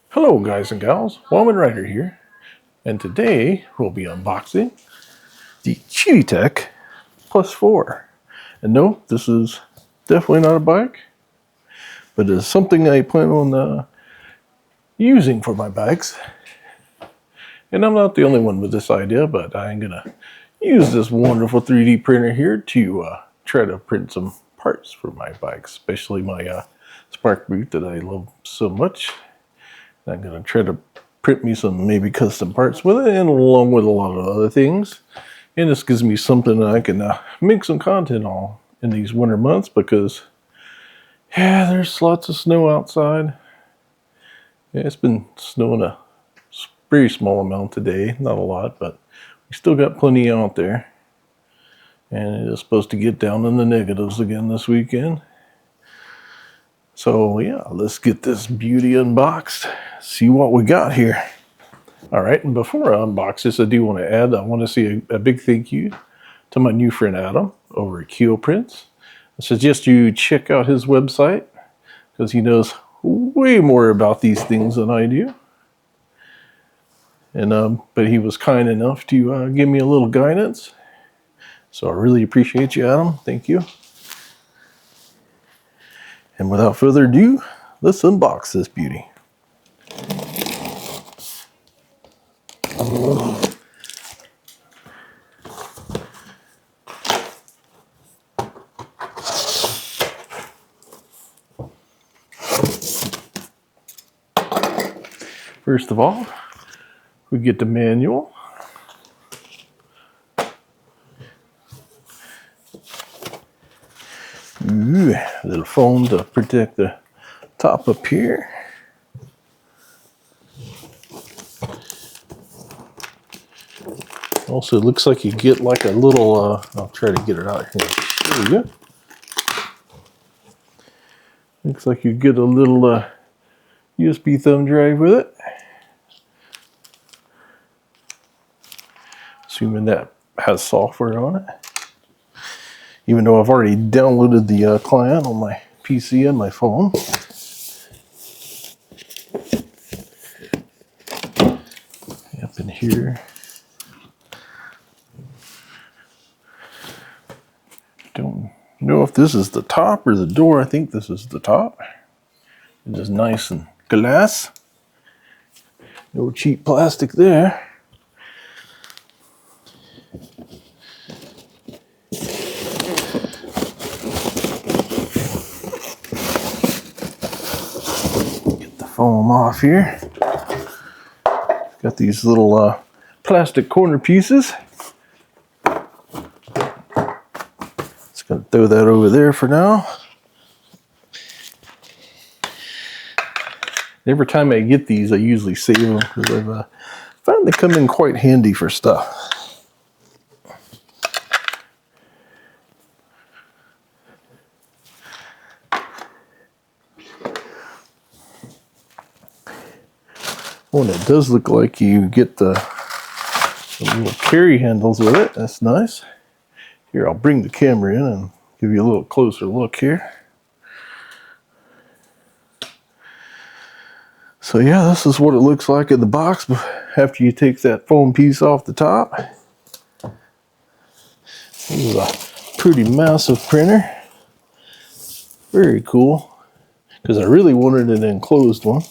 Hello guys and gals, Woman Rider here, and today we'll be unboxing the Qidi Tech Plus 4. And no, this is definitely not a bike, but it's something I plan on using for my bikes. And I'm not the only one with this idea, but I'm gonna use this wonderful 3D printer here to try to print some parts for my bike, especially my Spark boot that I love so much. I'm going to try to print me some maybe custom parts with it, and along with a lot of other things. And this gives me something that I can make some content on in these winter months, because yeah, there's lots of snow outside. Yeah, it's been snowing a very small amount today, not a lot, but we still got plenty out there. And it is supposed to get down in the negatives again this weekend. So yeah, let's get this beauty unboxed, see what we got here. All right, and before I unbox this, I do want to add, I want to say a big thank you to my new friend Adam over at Keo Prints. I suggest you check out his website, because he knows way more about these things than I do. And but he was kind enough to give me a little guidance. So I really appreciate you, Adam. Thank you. And without further ado, let's unbox this beauty. First of all, we get the manual. Ooh, little foam to protect the top up here. Also, it looks like you get like a little, I'll try to get it out here. There we go. Looks like you get a little USB thumb drive with it. Assuming that has software on it. Even though I've already downloaded the client on my PC and my phone. Up in here. Don't know if this is the top or the door. I think this is the top. It is nice and glass. No cheap plastic there. Foam off here. Got these little plastic corner pieces. Just gonna throw that over there for now. Every time I get these, I usually save them, because I've found they come in quite handy for stuff. Oh, and it does look like you get the little carry handles with it. That's nice. Here, I'll bring the camera in and give you a little closer look here. So yeah, this is what it looks like in the box after you take that foam piece off the top. This is a pretty massive printer. Very cool, because I really wanted an enclosed one.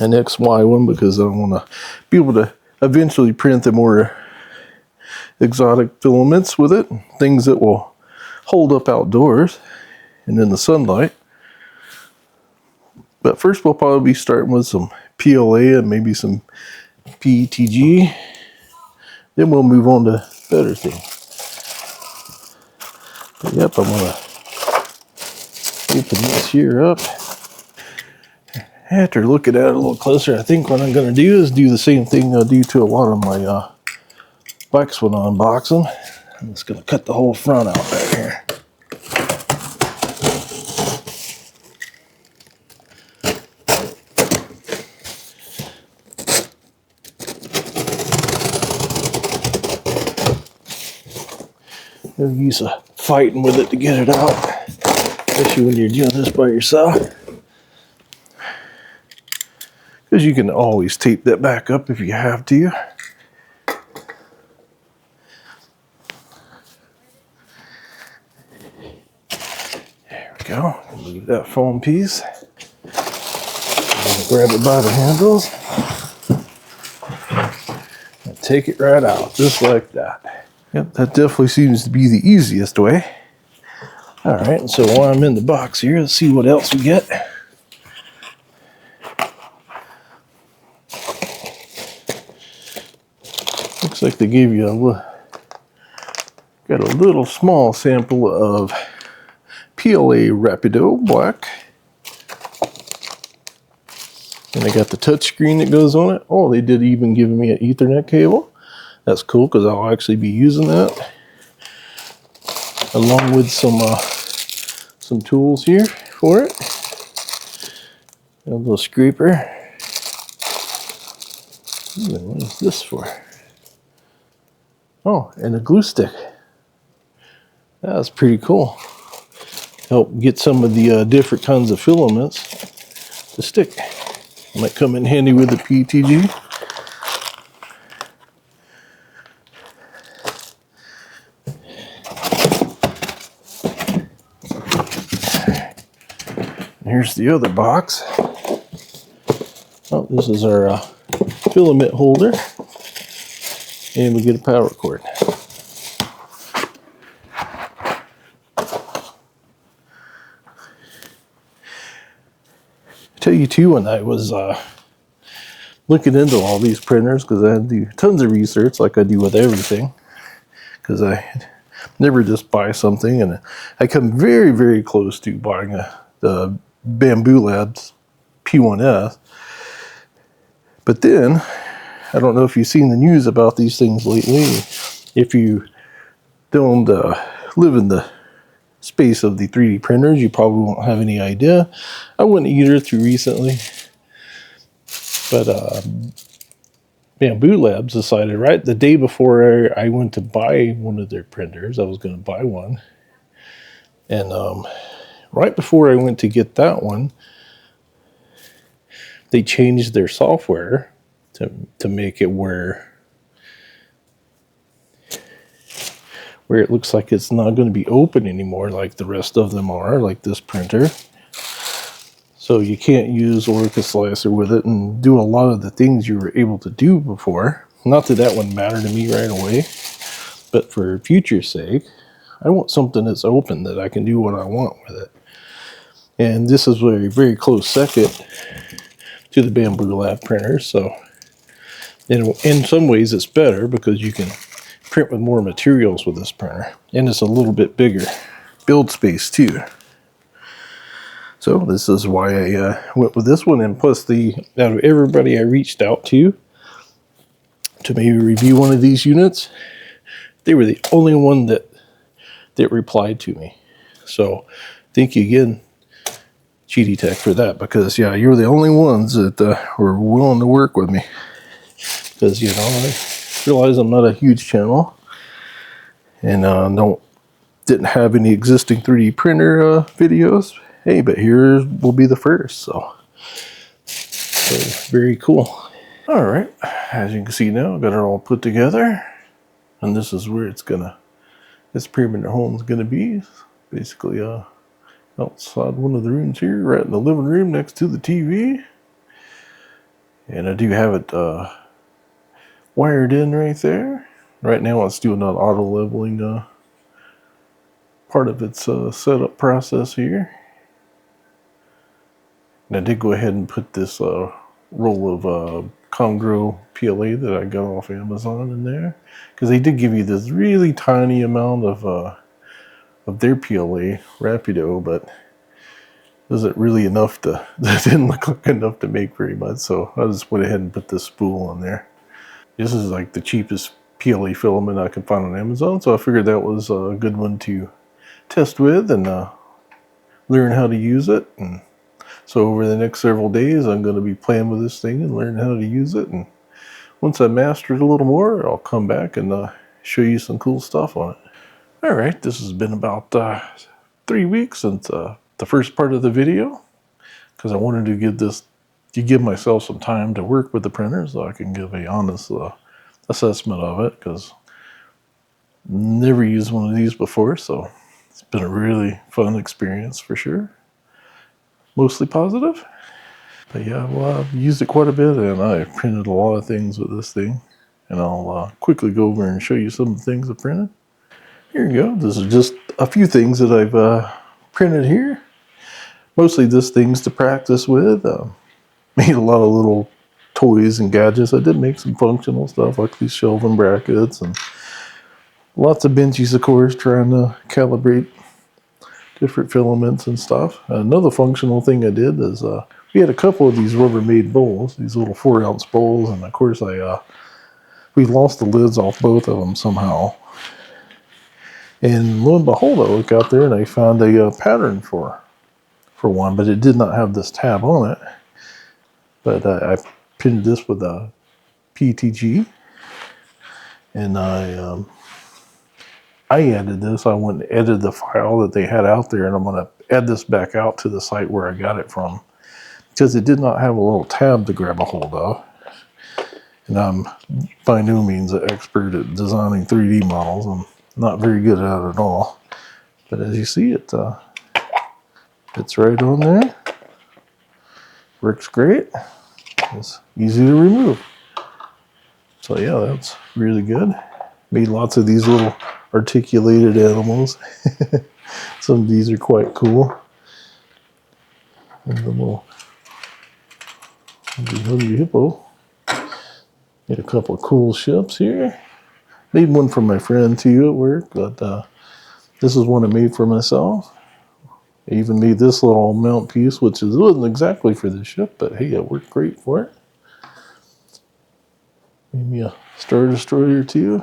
An XY one, because I want to be able to eventually print the more exotic filaments with it, things that will hold up outdoors and in the sunlight. But first we'll probably be starting with some PLA and maybe some PETG. Then we'll move on to better things. But yep, I'm going to open this here up. After looking at it a little closer, I think what I'm going to do is do the same thing I do to a lot of my bikes when I unbox them. I'm just going to cut the whole front out right here. No use of fighting with it to get it out, especially when you're doing this by yourself. because you can always tape that back up if you have to. There we go. Leave that foam piece. Grab it by the handles and take it right out, just like that. Yep, that definitely seems to be the easiest way. All right, and so while I'm in the box here, let's see what else we get. Looks like they gave you got a little small sample of PLA Rapido black. And I got the touch screen that goes on it. Oh, they did even give me an Ethernet cable. That's cool because I'll actually be using that along with some tools here for it. A little scraper. What is this for? Oh, and a glue stick. That's pretty cool. Help get some of the different kinds of filaments to stick. Might come in handy with the PTG. Here's the other box. Oh, this is our filament holder. And we get a power cord. Tell you too, when I was looking into all these printers, because I had to do tons of research like I do with everything, because I never just buy something, and I come very, very close to buying the Bamboo Labs P1S. But then, I don't know if you've seen the news about these things lately. If you don't live in the space of the 3D printers, you probably won't have any idea. I wouldn't either through recently. But Bamboo Labs decided right the day before I went to buy one of their printers, I was going to buy one. And right before I went to get that one, they changed their software to make it where it looks like it's not going to be open anymore like the rest of them are, like this printer. So you can't use Orca Slicer with it and do a lot of the things you were able to do before. Not that that would matter to me right away, but for future's sake, I want something that's open that I can do what I want with it. And this is a very close second to the Bamboo Lab printer. So in some ways it's better because you can print with more materials with this printer. And it's a little bit bigger build space too. So this is why I went with this one. And plus, out of everybody I reached out to maybe review one of these units, they were the only one that replied to me. So thank you again, Qidi Tech, for that, because yeah, you're the only ones that were willing to work with me. Because, you know, I realize I'm not a huge channel and didn't have any existing 3D printer videos. Hey, but here will be the first, so very cool. All right, as you can see now, I've got it all put together, and this is where this permanent home is gonna be. Basically, outside one of the rooms here, right in the living room next to the TV, and I do have it wired in right there. Right now, it's doing an auto leveling part of its setup process here. And I did go ahead and put this roll of Congro PLA that I got off Amazon in there, because they did give you this really tiny amount of their PLA Rapido, but isn't really enough that didn't look like enough to make very much. So I just went ahead and put this spool on there. This is like the cheapest PLA filament I could find on Amazon, so I figured that was a good one to test with and learn how to use it. And so over the next several days, I'm going to be playing with this thing and learn how to use it. And once I master it a little more, I'll come back and show you some cool stuff on it. All right, this has been about 3 weeks since the first part of the video, because I wanted to give to give myself some time to work with the printer so I can give a honest assessment of it, because never used one of these before, so it's been a really fun experience for sure. Mostly positive. But yeah, well, I've used it quite a bit, and I printed a lot of things with this thing. And I'll quickly go over and show you some of the things I printed. Here you go. This is just a few things that I've printed here. Mostly just things to practice with. Made a lot of little toys and gadgets. I did make some functional stuff like these shelving brackets and lots of benchies, of course, trying to calibrate different filaments and stuff. Another functional thing I did is we had a couple of these Rubbermaid bowls, these little 4-ounce bowls, and of course we lost the lids off both of them somehow. And lo and behold, I look out there and I found a pattern for one, but it did not have this tab on it. But I printed this with a PETG, and I added this. I went and edited the file that they had out there, and I'm going to add this back out to the site where I got it from, because it did not have a little tab to grab a hold of. And I'm by no means an expert at designing 3D models. I'm not very good at it at all. But as you see, it's right on there. Works great. It's easy to remove. So yeah, that's really good. Made lots of these little articulated animals. Some of these are quite cool. And the little hungry hippo. Made a couple of cool ships here. Made one for my friend too at work, but this is one I made for myself. I even made this little mount piece, which wasn't exactly for the ship, but hey, it worked great for it. Made me a Star Destroyer too.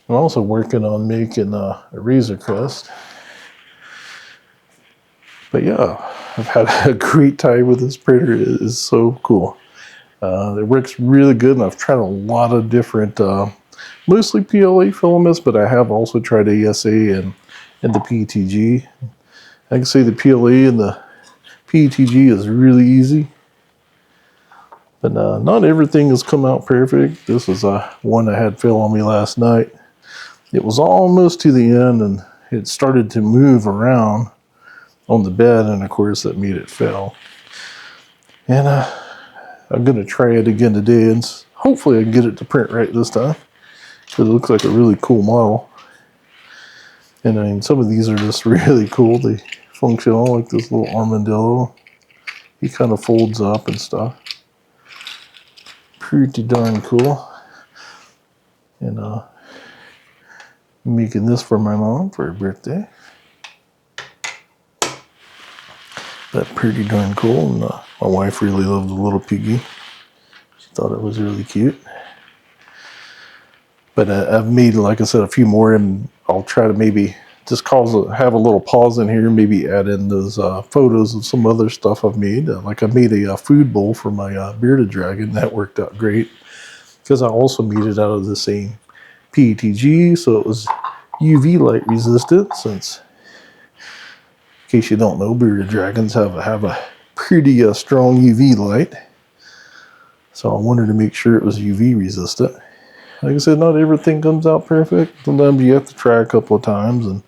I'm also working on making a Razor Crest. But yeah, I've had a great time with this printer. It is so cool. It works really good, and I've tried a lot of different, mostly PLA filaments, but I have also tried ASA and the PETG. I can say the PLA and the PETG is really easy, but not everything has come out perfect. This is one I had fail on me last night. It was almost to the end, and it started to move around on the bed, and of course that made it fail. And I'm going to try it again today, and hopefully I can get it to print right this time, because it looks like a really cool model. And I mean, some of these are just really cool. They function all like this little armadillo. He kind of folds up and stuff. Pretty darn cool. And making this for my mom for her birthday. That's pretty darn cool. And my wife really loved the little piggy. She thought it was really cute. But I've made, like I said, a few more, and I'll try to maybe just have a little pause in here and maybe add in those photos of some other stuff I've made. Like I made a food bowl for my bearded dragon. That worked out great, because I also made it out of the same PETG, so it was UV light resistant, since, in case you don't know, bearded dragons have a pretty strong UV light. So I wanted to make sure it was UV resistant. Like I said, not everything comes out perfect. Sometimes you have to try a couple of times, and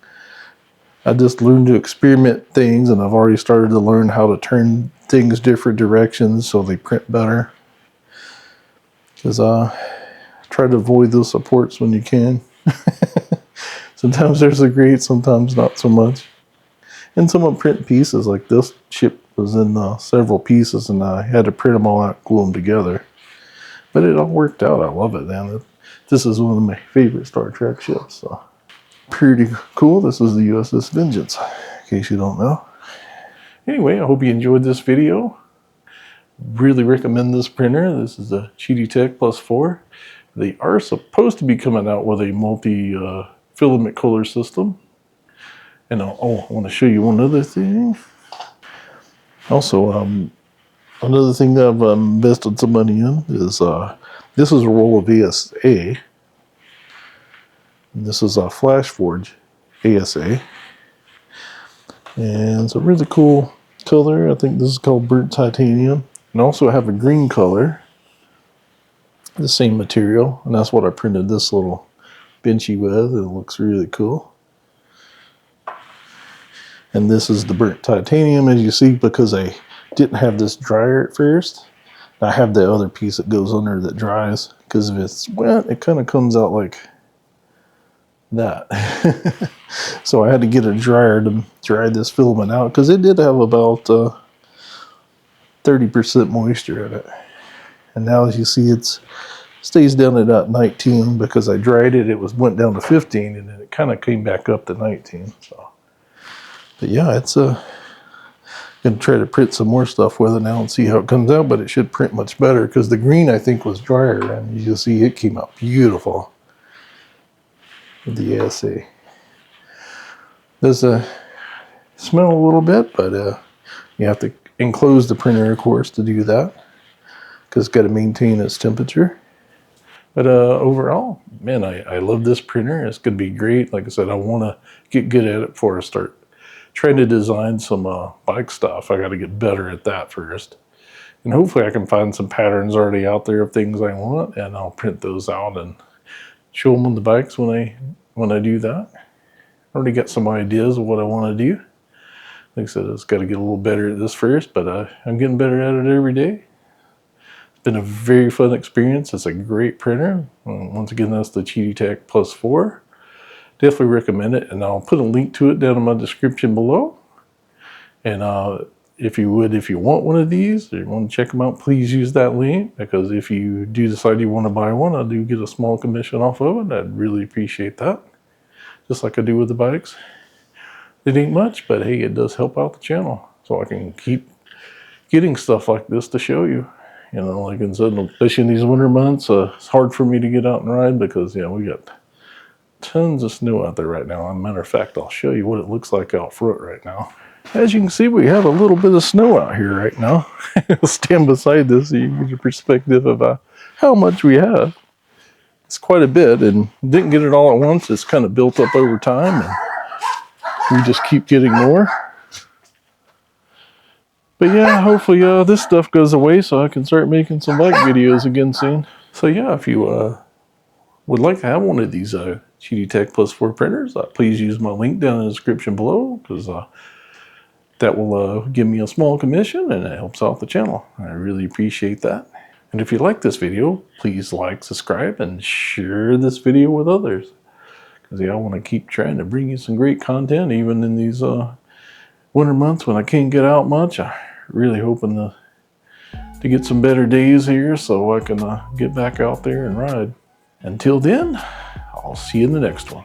I just learned to experiment things, and I've already started to learn how to turn things different directions so they print better. Because try to avoid those supports when you can. Sometimes there's a great, sometimes not so much. And some of print pieces, like this chip was in several pieces, and I had to print them all out, glue them together. But it all worked out. I love it, man. This is one of my favorite Star Trek ships. So pretty cool. This is the USS Vengeance, in case you don't know. Anyway, I hope you enjoyed this video. Really recommend this printer. This is a Qidi Tech Plus 4. They are supposed to be coming out with a multi-filament color system. And I want to show you one other thing. Also, another thing that I've invested some money in is this is a roll of ASA. And this is a Flash Forge ASA. And it's a really cool color. I think this is called burnt titanium. And also I have a green color, the same material, and that's what I printed this little benchy with. It looks really cool. And this is the burnt titanium, as you see, because I didn't have this dryer at first. I have the other piece that goes under that dries, because if it's wet, it kind of comes out like that. So I had to get a dryer to dry this filament out, because it did have about 30% moisture in it. And now, as you see, it stays down at about 19, because I dried it. It went down to 15, and then it kind of came back up to 19. So, but yeah, it's gonna try to print some more stuff with it now and see how it comes out. But it should print much better, because the green, I think, was drier, and you see it came out beautiful with the assay. Does smell a little bit, but you have to enclose the printer, of course, to do that, because it's got to maintain its temperature. But overall, man, I love this printer. It's going to be great. Like I said, I want to get good at it before I start trying to design some bike stuff. I got to get better at that first. And hopefully I can find some patterns already out there of things I want, and I'll print those out and show them on the bikes when I do that. I already got some ideas of what I want to do. Like I said, I've got to get a little better at this first, but I'm getting better at it every day. It's been a very fun experience. It's a great printer. Once again, that's the Qidi Tech Plus 4. Definitely recommend it, and I'll put a link to it down in my description below. And if you want one of these, or you want to check them out, please use that link, because if you do decide you want to buy one, I do get a small commission off of it. I'd really appreciate that, just like I do with the bikes. It ain't much, but hey, it does help out the channel, so I can keep getting stuff like this to show you. You know, like I said, especially in these winter months, it's hard for me to get out and ride, because, you know, we got tons of snow out there right now. As a matter of fact, I'll show you what it looks like out front right now. As you can see, we have a little bit of snow out here right now. I'll stand beside this so you can get a perspective about how much we have. It's quite a bit, and didn't get it all at once. It's kind of built up over time, and we just keep getting more. But yeah, hopefully this stuff goes away so I can start making some bike videos again soon. So yeah, if you would like to have one of these Qidi Tech Plus 4 printers, please use my link down in the description below, because that will give me a small commission, and it helps out the channel. I really appreciate that. And if you like this video, please like, subscribe, and share this video with others. Because yeah, I want to keep trying to bring you some great content, even in these winter months when I can't get out much. I'm really hoping to get some better days here so I can get back out there and ride. Until then, I'll see you in the next one.